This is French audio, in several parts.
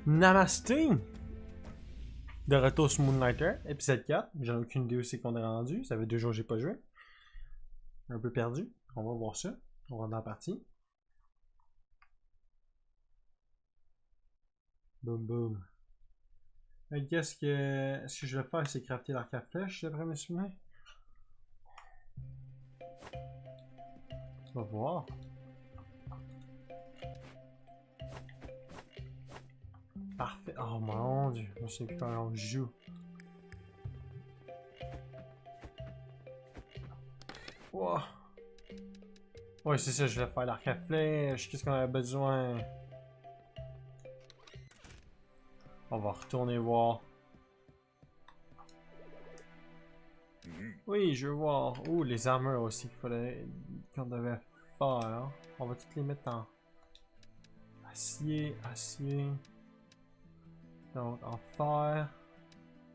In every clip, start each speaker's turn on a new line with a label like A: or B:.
A: Namasté! De retour sur Moonlighter, épisode 4. J'en ai aucune idée où c'est qu'on est rendu. Ça fait 2 jours que j'ai pas joué. Un peu perdu. On va voir ça. On va dans la partie. Boum boum. Qu'est-ce que je vais faire, c'est crafter l'arc à flèche, d'après mes souvenirs. On va voir. Parfait. Oh mon dieu, je sais plus comment on joue. Wow. Ouais, c'est ça, je vais faire l'arc à flèche. Qu'est-ce qu'on a besoin? On va retourner voir. Oui, je veux voir. Oh, les armures aussi qu'on devait faire. On va toutes les mettre en acier, acier. Donc en fer,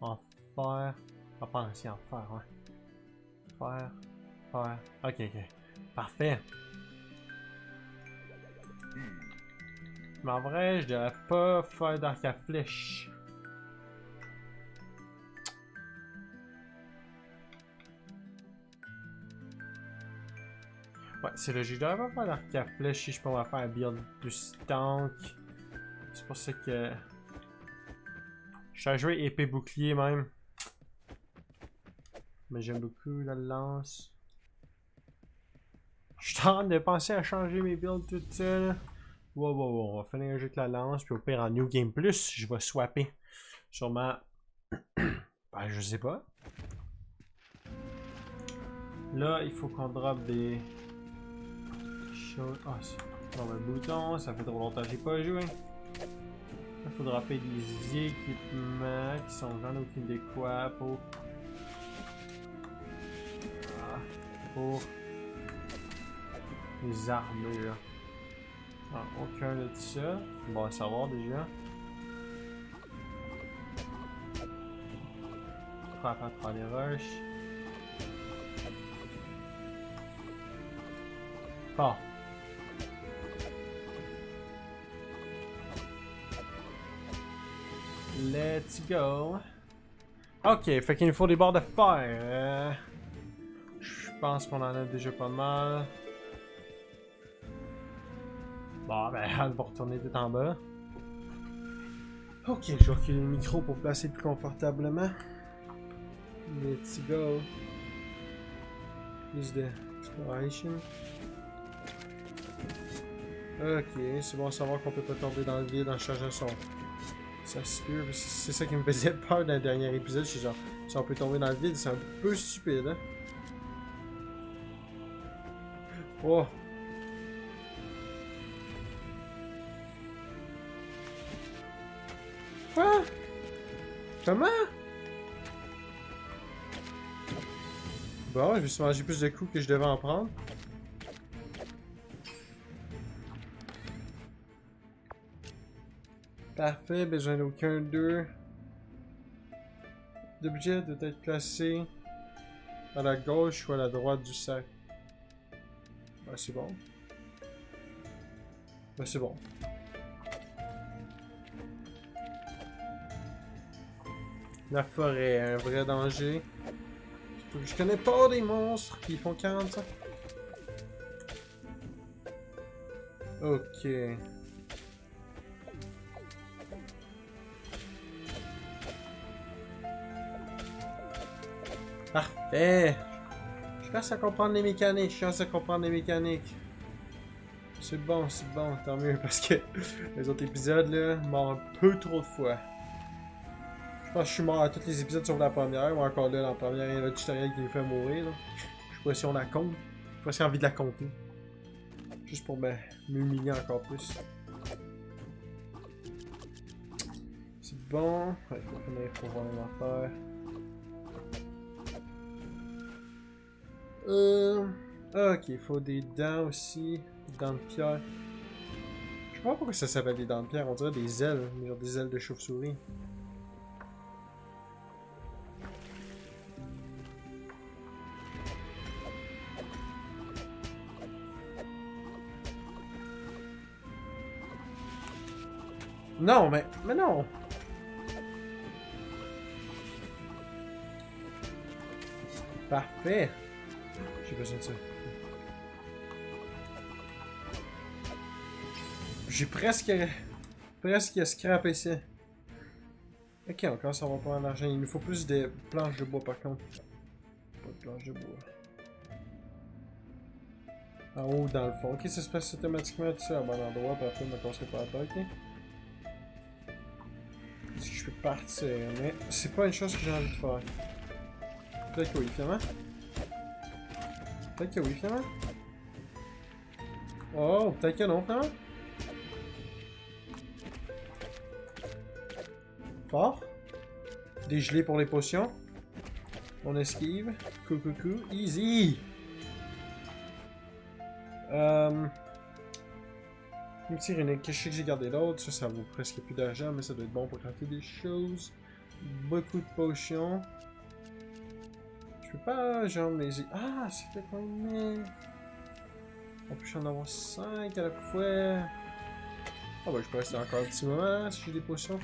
A: en fer. On va prendre acier en fer, ouais. Fer, fer. Ok, ok. Parfait. Mais en vrai, je devrais pas faire d'arc à flèche. Ouais, c'est logique. Je devrais pas faire d'arc à flèche si je peux me faire un build plus tank. C'est pour ça que... Je suis à jouer épée bouclier même. Mais j'aime beaucoup la lance. Je suis en train de penser à changer mes builds tout seul. Wow, wow, wow. On va finir un jeu avec la lance. Puis au pire, en New Game Plus, je vais swapper. Sûrement. Ben, je sais pas. Là, il faut qu'on drop des choses. Ah, c'est dans le bouton. Ça fait trop longtemps que j'ai pas joué. Il faut dropper des équipements qui sont vraiment aucune idée quoi pour. Ah, pour les armures. Ah, aucun de ça. Bon à savoir déjà. Pas à faire les rushs. Bon. Let's go. Ok, fait qu'il nous faut des barres de fer. Je pense qu'on en a déjà pas mal. Bon, ben, elle va retourner tout en bas. Ok, je vais reculer le micro pour placer plus confortablement. Let's go. Plus de exploration. Ok, c'est bon à savoir qu'on peut pas tomber dans le vide en changeant son... Ça se peut, c'est ça qui me faisait peur dans le dernier épisode. Je suis genre, si on peut tomber dans le vide, c'est un peu stupide, hein. Oh! Quoi? Comment? Bon, je me suis mangé plus de coups que je devais en prendre. Parfait, besoin d'aucun d'eux. L'objet doit être placé à la gauche ou à la droite du sac. Ben, c'est bon. Ben, c'est bon. La forêt, un vrai danger. Je connais pas des monstres qui font 45. Ok. Parfait. Je commence à comprendre les mécaniques. C'est bon, tant mieux parce que les autres épisodes là, mort un peu trop de fois. Je pense que je suis mort à tous les épisodes sauf la première, ou encore là, la première, il y a le tutoriel qui nous fait mourir. Là. Je sais pas si on la compte. J'ai pas si envie de la compter. Juste pour m'humilier encore plus. C'est bon. Il faut finir pour voir l'inventaire. Ok, il faut des dents aussi. Des dents de pierre. Je sais pas pourquoi ça s'appelle des dents de pierre. On dirait des ailes. Genre des ailes de chauve-souris. Non, mais non! Parfait! J'ai besoin de ça. J'ai presque scrappé ça. Ok, on commence à avoir pas mal d'argent. Il nous faut plus de planches de bois par contre. Pas de planches de bois. En haut, dans le fond. Ok, ça se passe automatiquement tout ça à bon endroit. Parfait, je me casserai pas la tête. Ok. Est-ce que je peux partir? Mais c'est pas une chose que j'ai envie de faire. Peut-être que oui, finalement. Peut-être que oui, finalement. Oh, peut-être que non, finalement. Fort. Dégelé pour les potions. On esquive. Coucou. Easy! Une petite rénique. Je sais que j'ai gardé l'autre. Ça vaut presque plus d'argent, mais ça doit être bon pour crafter des choses. Beaucoup de potions. Je peux pas, genre, les... Ah, c'est fait qu'on met. On peut en avoir 5 à la fois. Ah bah, je peux rester encore un petit moment si j'ai des potions.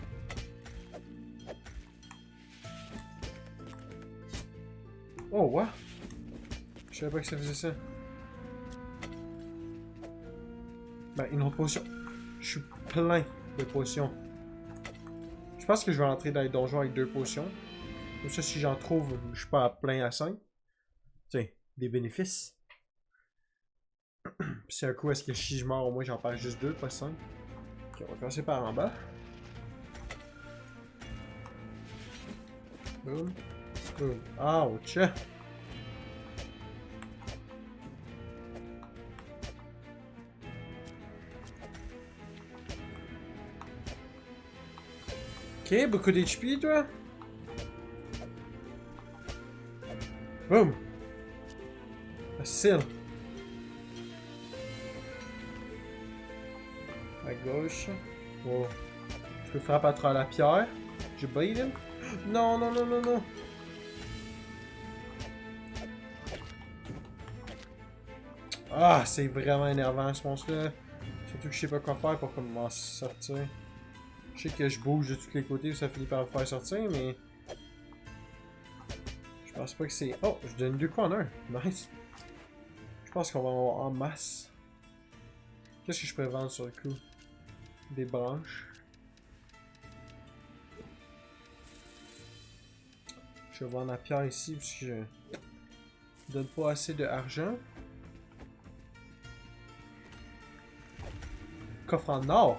A: Oh, what? Je savais pas que ça faisait ça. Ben, une autre potion. Je suis plein de potions. Je pense que je vais rentrer dans les donjons avec 2 potions. Comme ça, si j'en trouve, je suis pas à plein à 5. Tiens, des bénéfices. Puis c'est un coup, est-ce que si je meurs, au moins j'en perds juste 2, pas 5. Ok, on va commencer par en bas. Boum. Boum. Ouch! Ok, beaucoup d'HP, toi. Boum! Facile. À gauche. Wow. Je peux frapper à travers la pierre. J'ai bait him. Non. Ah, c'est vraiment énervant ce monstre-là. Surtout que je sais pas quoi faire pour comment sortir. Je sais que je bouge de tous les côtés, ça finit par me faire sortir, mais... Je pense pas que c'est... Oh, je donne 2 coups en un. Nice. Je pense qu'on va en avoir en masse. Qu'est-ce que je pourrais vendre sur le coup? Des branches. Je vais vendre la pierre ici, parce que je donne pas assez d'argent. Coffre en or.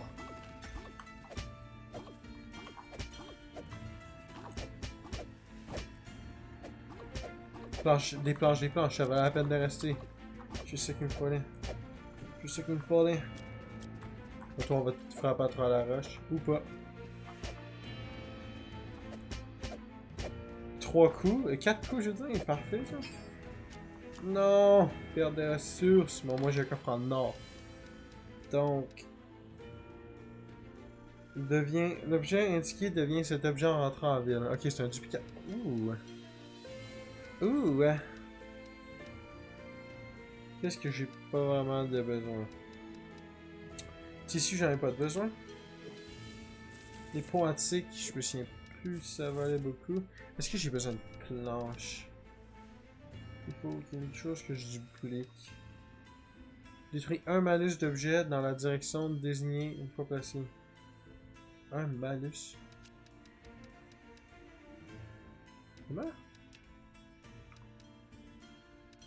A: Des planches, ça valait la peine de rester. Je sais qu'il me fallait. Toi, on va te frapper à travers la roche. Ou pas. 3 coups. 4 coups, je veux dire. Parfait, ça. Non. Perdre des ressources. Bon, moi, j'ai un coffre en or. Donc... L'objet indiqué devient cet objet en rentrant en ville. Ok, c'est un duplicate. Ouh. Qu'est-ce que j'ai pas vraiment de besoin? Tissu, j'en ai pas de besoin. Les pots antiques, je me souviens plus, ça valait beaucoup. Est-ce que j'ai besoin de planches? Il faut quelque chose que je duplique. Détruis un malus d'objet dans la direction désignée une fois placé. Un malus? Comment?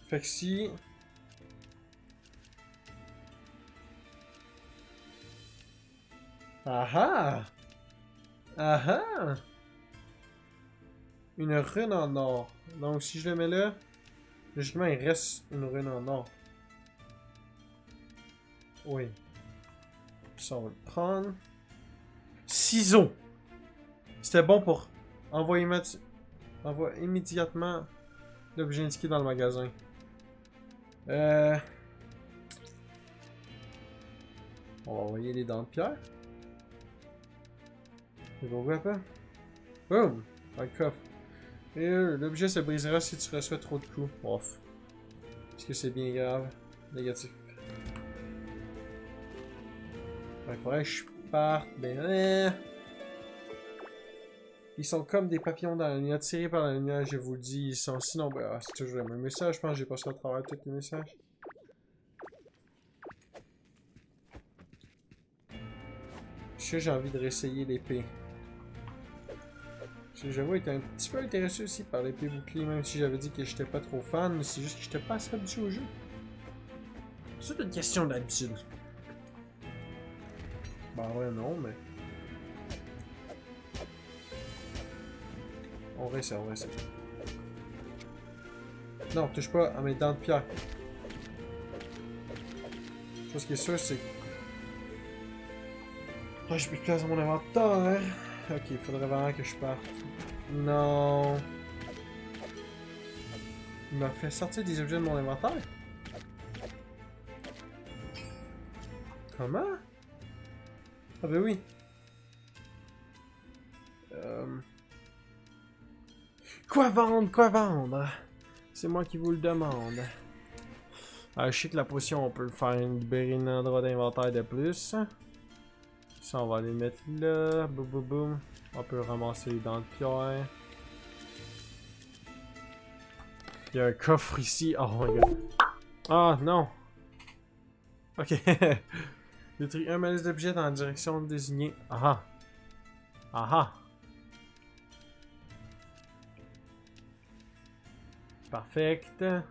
A: Fait que si... Ah ah! Une rune en or. Donc si je le mets là, logiquement il reste une rune en or. Oui. Ça on va le prendre. Ciseaux! C'était bon pour envoyer immédiatement l'objet indiqué dans le magasin. On va envoyer les dents de pierre. Je vois pas. Boum! Un coffre. Et l'objet se brisera si tu reçois trop de coups. Ouf. Est-ce que c'est bien grave? Négatif. Il faudrait que je partent. Ils sont comme des papillons dans la lumière, tirés par la lumière, je vous le dis. Ils sont si nombreux. Ah, c'est toujours le même message. Je pense que j'ai passé à travers tous les messages. Je sais, j'ai envie de réessayer l'épée. J'avoue être un petit peu intéressé aussi par l'épée bouclier, même si j'avais dit que j'étais pas trop fan, mais c'est juste que j'étais pas assez habitué au jeu. C'est une question d'habitude. Bah ouais, non, mais... On réessaie, on réessaie. Non, touche pas à mes dents de pierre. Chose qui est sûre, c'est... Oh, j'ai plus de place dans mon inventaire. Ok, il faudrait vraiment que je parte. Non. Il m'a fait sortir des objets de mon inventaire. Comment? Ah ben oui. Quoi vendre? Quoi vendre? C'est moi qui vous le demande. Je sais que la potion, on peut le faire libérer un endroit d'inventaire de plus. Ça, on va les mettre là. Boum, boum, boum. On peut ramasser les dents de pierre. Il y a un coffre ici. Oh my god. Ah non. Ok. Détruis un malaise d'objet dans la direction désignée. Ah ah. Ah. Parfait. Je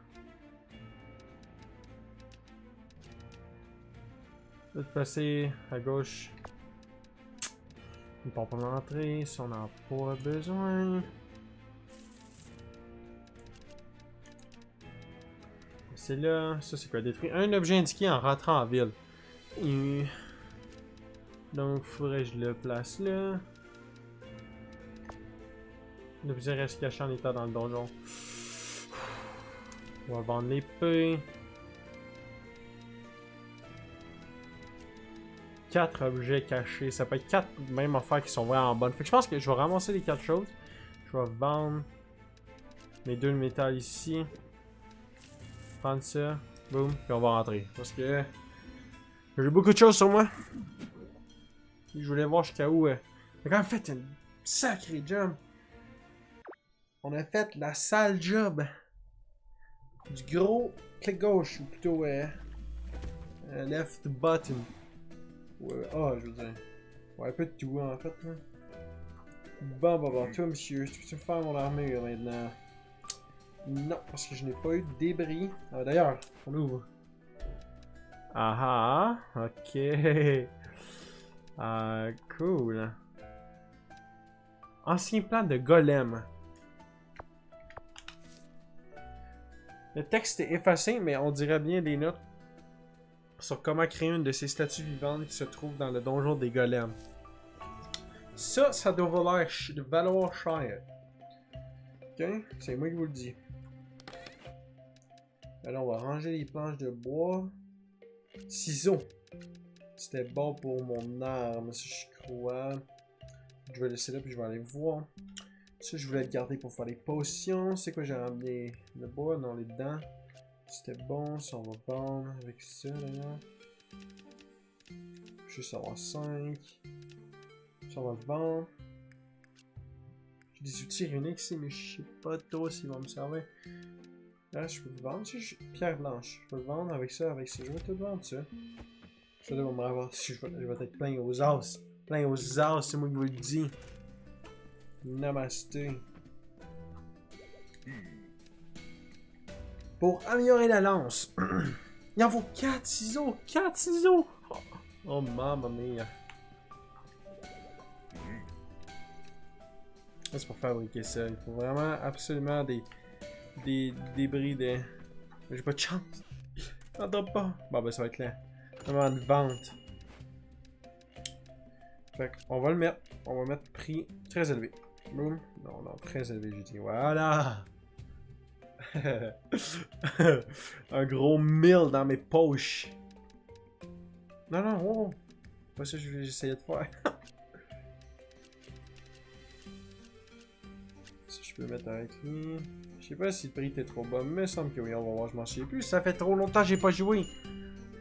A: vais te passer à gauche. Une pompe pour l'entrée, si on n'a pas besoin. C'est là. Ça, c'est quoi? Détruire un objet indiqué en rentrant en ville. Et... donc, faudrait que je le place là. L'objet reste caché en état dans le donjon. On va vendre l'épée. 4 objets cachés. Ça peut être 4 mêmes affaires qui sont vraiment bonnes. Fait que je pense que je vais ramasser les 4 choses. Je vais vendre mes 2 de métal ici. Prendre ça. Boum. Puis on va rentrer. Parce que j'ai beaucoup de choses sur moi. Je voulais voir jusqu'à où. On a quand même fait une sacrée job. On a fait la sale job. Du gros clic gauche. Ou plutôt left button. Ah, je veux dire. Ouais, un peu de tout en fait. Là. Bon, toi monsieur, tu peux-tu me faire mon armure maintenant? Non, parce que je n'ai pas eu de débris. Ah, d'ailleurs, on ouvre. Ah ah, ok. Cool. Ancien plan de golem. Le texte est effacé, mais on dirait bien des notes sur comment créer une de ces statues vivantes qui se trouve dans le donjon des golems. Ça doit valoir cher. Ok, c'est moi qui vous le dis. Alors, on va ranger les planches de bois. Ciseaux. C'était bon pour mon arme, si je crois. Je vais laisser là, puis je vais aller voir. Ça, je voulais le garder pour faire les potions. C'est quoi, j'ai ramené le bois? Non, les dents. C'était bon, ça on va vendre avec ça d'ailleurs. Juste avoir 5. Ça on va le vendre. J'ai des outils uniques ici, mais je sais pas trop s'ils vont me servir. Là, je peux le vendre. Pierre blanche. Je peux le vendre avec ça, avec ça. Je vais tout vendre ça. Ça là, va me ravoir. Je vais être plein aux as. Plein aux as, c'est moi qui vous le dis. Namasté. Pour améliorer la lance, il en faut 4 ciseaux! 4 ciseaux! Oh mamma mia! C'est pour fabriquer ça. Il faut vraiment absolument des débris de... J'ai pas de chance! J'en drop pas! Bon ben ça va être là. Vraiment de vente. Fait qu'on va le mettre. On va mettre prix très élevé. Boum. Non, très élevé j'ai dit. Voilà! Un gros 1000 dans mes poches. Non, oh. Pas ça que j'essayais de faire. Si je peux mettre avec lui. Je sais pas si le prix était trop bas, mais il me semble que oui, on va voir, je m'en souviens plus. Ça fait trop longtemps que j'ai pas joué.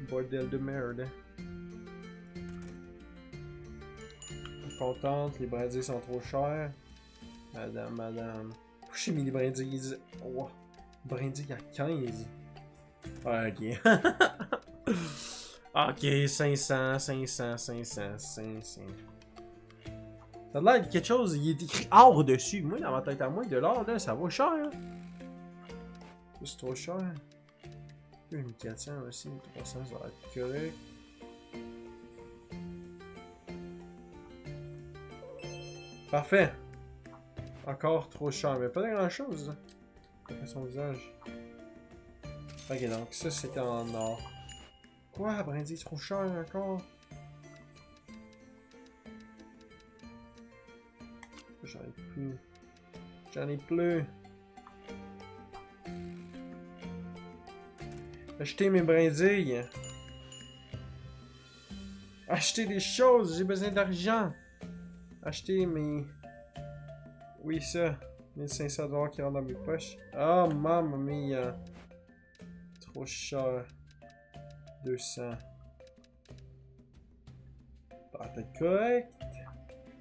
A: Bordel de merde. contente, les brindilles sont trop chères. Madame. Pourquoi j'ai mis les brindilles? Oh, brindilles à 15. Ah, ok. Ok, 500. Ça a l'air de quelque chose, il est écrit or dessus. Moi, dans ma tête à moi, de l'or, là, ça vaut cher. Hein? C'est trop cher. 1400 aussi, 300, ça va être correct. Parfait. Encore trop cher, mais pas de grand chose. Après son visage. Ok, donc ça c'était en or. Quoi, brindille trop cher encore? J'en ai plus. J'en ai plus. Acheter mes brindilles. Acheter des choses, j'ai besoin d'argent. Acheter mes... Oui, ça. 1500 $ qui rentrent dans mes poches. Oh, mamma mia. Trop cher. 200. Ah, t'es correct.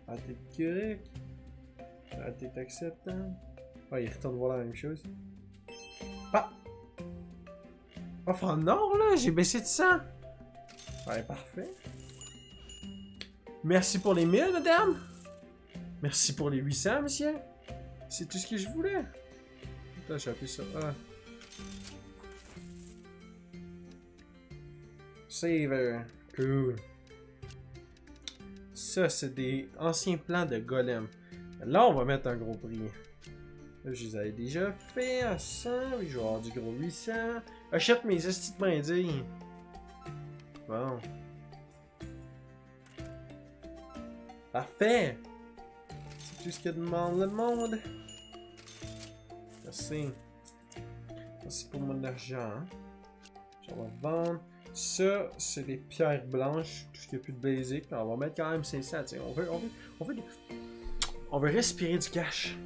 A: Ah, t'es correct. Ah, t'es acceptable. Ah, il retourne voir la même chose. Ah! Enfin, en or, là, j'ai baissé de 100. Ouais, parfait. Merci pour les 1000, madame. Merci pour les 800, monsieur. C'est tout ce que je voulais. Attends, j'ai appuyé sur A. Saver. Cool. Ça, c'est des anciens plans de golem. Là, on va mettre un gros prix. Là, je les avais déjà fait à 100. Je vais avoir du gros 800. Achète mes estis de brindilles. Bon. Parfait. C'est tout ce que demande le monde. Merci. Merci pour mon argent. Hein. Je vais vendre. Ça, c'est des pierres blanches. Tout ce qui est plus de basic. On va mettre quand même 500. On veut respirer du cash.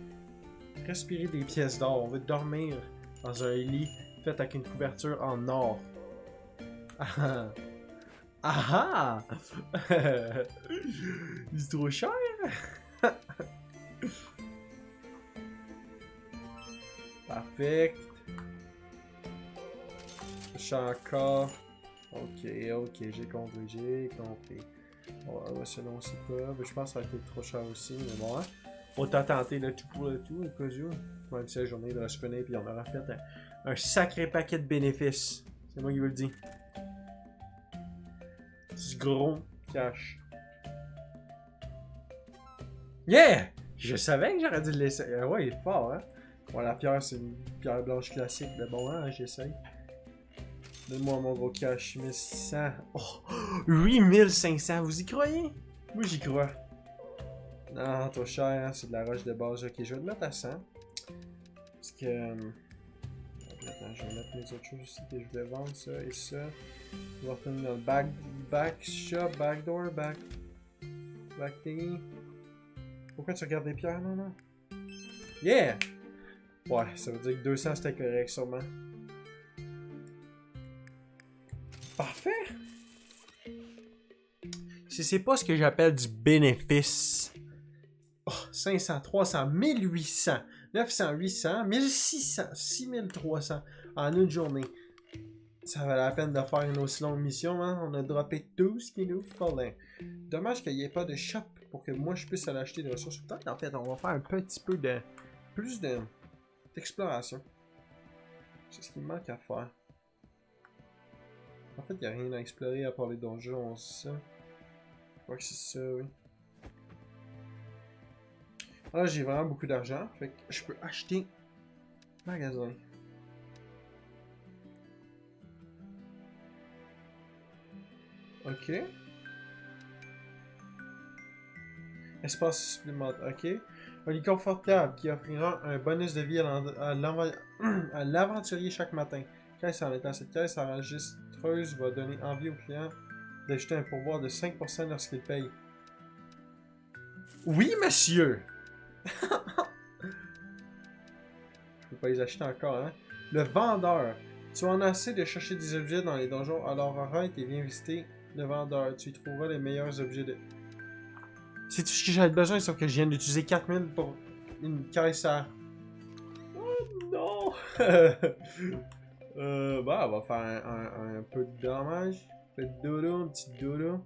A: Respirer des pièces d'or. On veut dormir dans un lit fait avec une couverture en or. Ah ah! C'est trop cher! Parfait. Cher encore. Ok, j'ai compris. Ouais, selon c'est pas. Je pense que ça va être trop cher aussi, mais bon, hein. On t'a tenté le tout pour le tout, au cas où. Même si la journée de spinner, puis on aura fait un sacré paquet de bénéfices. C'est moi qui vous le dis. Du gros cash. Yeah! Je savais que j'aurais dû le laisser. Ouais, il est fort, hein? Bon, la pierre, c'est une pierre blanche classique, mais bon, hein, j'essaye. Donne-moi mon gros cash, 1600. Oh, 8500, vous y croyez? Moi, j'y crois. Non, trop cher, hein, c'est de la roche de base. Ok, je vais le mettre à 100. Parce que... Attends, je vais mettre mes autres choses aussi que je voulais vendre, ça et ça. On va retourner dans le back shop, backdoor, back thingy. Pourquoi tu regardes les pierres, non? Yeah! Ouais, ça veut dire que 200 c'était correct, sûrement. Parfait! Si c'est pas ce que j'appelle du bénéfice. Oh, 500, 300, 1800, 900, 800, 1600, 6300 en une journée. Ça valait la peine de faire une aussi longue mission, hein? On a droppé tout ce qu'il nous fallait. Dommage qu'il n'y ait pas de shop pour que moi je puisse aller acheter des ressources. Peut-être en fait, on va faire un petit peu de... plus d'exploration. C'est ce qu'il me manque à faire. En fait, il n'y a rien à explorer à part les donjons, c'est ça. Je crois que c'est ça, oui. Là, j'ai vraiment beaucoup d'argent, fait que je peux acheter magasin. Ok. Espace supplémentaire, ok. Un lit confortable qui offrira un bonus de vie à l'aventurier chaque matin. Caisse en étant cette caisse enregistreuse va donner envie au client d'ajouter un pourboire de 5% lorsqu'il paye. Oui, monsieur! Je peux pas les acheter encore, hein. Le vendeur. Tu en as assez de chercher des objets dans les donjons, alors arrête et viens visiter le vendeur. Tu y trouveras les meilleurs objets de... C'est tout ce que j'avais besoin, sauf que je viens d'utiliser 4000 pour une caisse à... Oh non! Bah, on va faire un peu de dommage. Un peu de dodo, un petit dodo.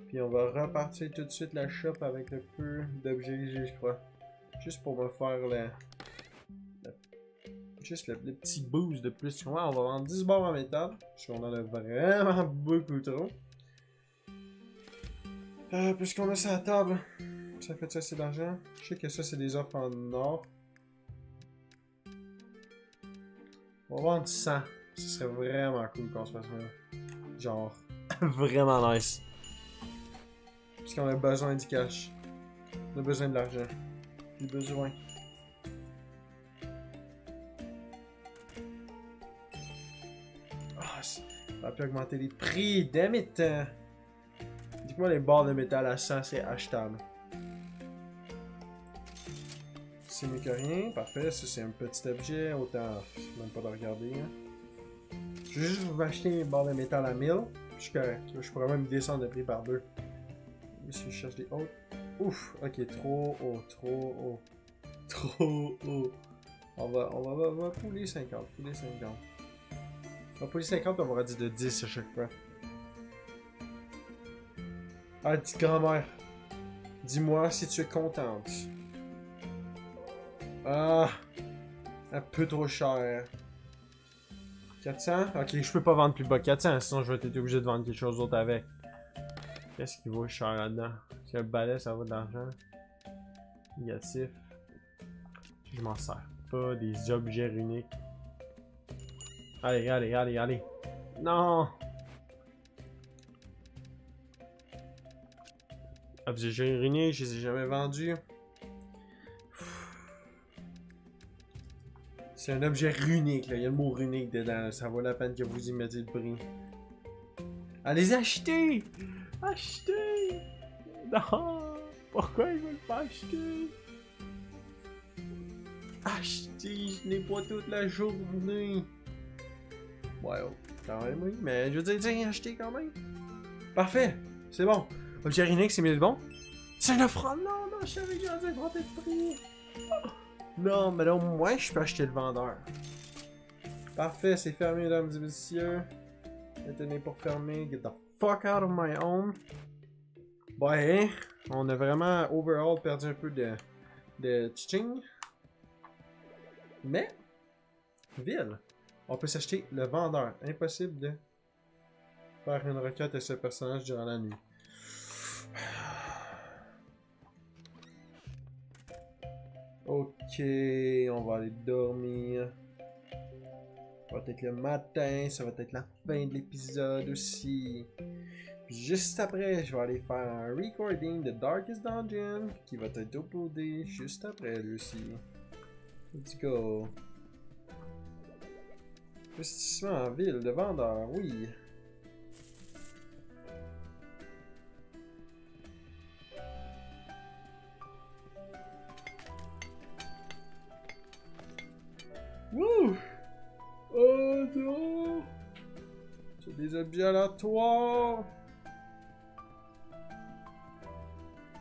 A: Puis on va repartir tout de suite la shop avec le peu d'objets que j'ai, je crois. Juste pour me faire juste le petit boost de plus. Ouais, on va vendre 10 barres en métal. Parce qu'on en a vraiment beaucoup trop. Puisqu'on a ça à la table, ça fait assez d'argent. Je sais que ça, c'est des offres en or. On va vendre 100. Ce serait vraiment cool qu'on se fasse ça. Genre, vraiment nice. Puisqu'on a besoin du cash. On a besoin de l'argent. J'ai besoin. Ah, ça a pu augmenter les prix. Damn it! Dites-moi les barres de métal à 100, c'est achetable. C'est mieux que rien. Parfait. Ça, c'est un petit objet. Autant, même pas de regarder. Hein. Je vais juste vous acheter les barres de métal à 1000. Je suis correct. Je pourrais même descendre le prix par 2. Si je cherche des autres. Ouf. Ok, trop haut. Trop haut. Trop haut. On va pouler 50. Pouler 50. On va pouler 50, on va dire de 10 à chaque fois. Ah, petite grand-mère. Dis-moi si tu es contente. Ah. Un peu trop cher. 400? Ok, je peux pas vendre plus bas que 400, sinon je vais être obligé de vendre quelque chose d'autre avec. Qu'est-ce qui vaut cher là-dedans? Parce que le balai, ça vaut de l'argent. Négatif. Je m'en sers pas. Des objets runiques. Allez, allez, allez, allez. Non! Objets runiques, je les ai jamais vendus. C'est un objet runique, là. Il y a le mot runique dedans. Ça vaut la peine que vous y mettiez le prix. Allez acheter! Acheter! Non! Pourquoi ils veulent pas acheter? Acheter! Je n'ai pas toute la journée. Ouais, oh, quand même, oui. Mais je veux dire, tiens, acheter quand même. Parfait! C'est bon. Objet runique, c'est 1000 bons. C'est une offrande! Non, non, je savais que j'allais augmenter le prix. Non, mais là, au moins, je peux acheter le vendeur. Parfait, c'est fermé, mesdames et messieurs. Maintenez pour fermer. Get the fuck out of my home. Ouais, on a vraiment, overall, perdu un peu de tching. Mais, ville. On peut s'acheter le vendeur. Impossible de faire une requête à ce personnage durant la nuit. Ok, on va aller dormir. Ça va être le matin, ça va être la fin de l'épisode aussi. Puis juste après, je vais aller faire un recording de Darkest Dungeon qui va être uploadé juste après lui aussi. Let's go. Investissement en ville de vendeur, oui. Wouh! Oh non! J'ai des objets aléatoires!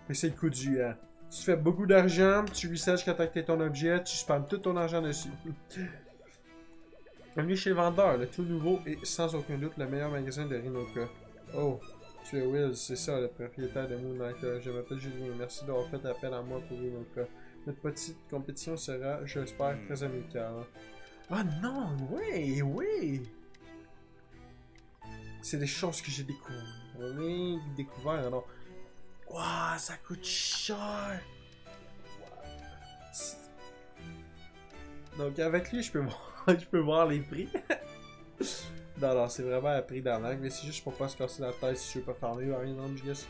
A: Mais c'est le coup du hein. Tu fais beaucoup d'argent, tu researches quand t'as ton objet, tu spams tout ton argent dessus. Bienvenue chez le vendeur, le tout nouveau et sans aucun doute le meilleur magasin de Rinoka. Oh, tu es Will, c'est ça, le propriétaire de Moonlight. Je m'appelle Julien, merci d'avoir fait appel à moi pour Rinoka. Notre petite compétition sera, j'espère, très amicale. Ah non, oui, oui! C'est des choses que j'ai découvert, alors... Waouh, ça coûte cher! Donc avec lui, je peux voir les prix. Non, non, c'est vraiment un prix d'arnaque, mais c'est juste pour pas se casser la tête si je veux pas farmer par exemple, je guess.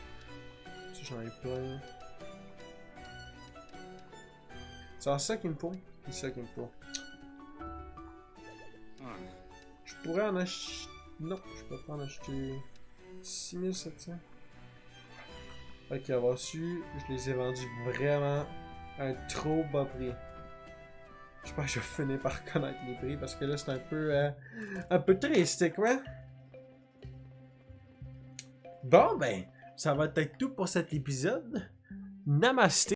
A: Si j'en ai plein. C'est ça qu'il me faut. C'est ça qu'il me faut. Je pourrais en acheter... Non, je peux pas en acheter... 6700. Ok, avoir su, je les ai vendus vraiment à un trop bas prix. Je pense que je vais finir par connaître les prix parce que là c'est un peu triste, quoi. Bon ben, ça va être tout pour cet épisode. Namasté.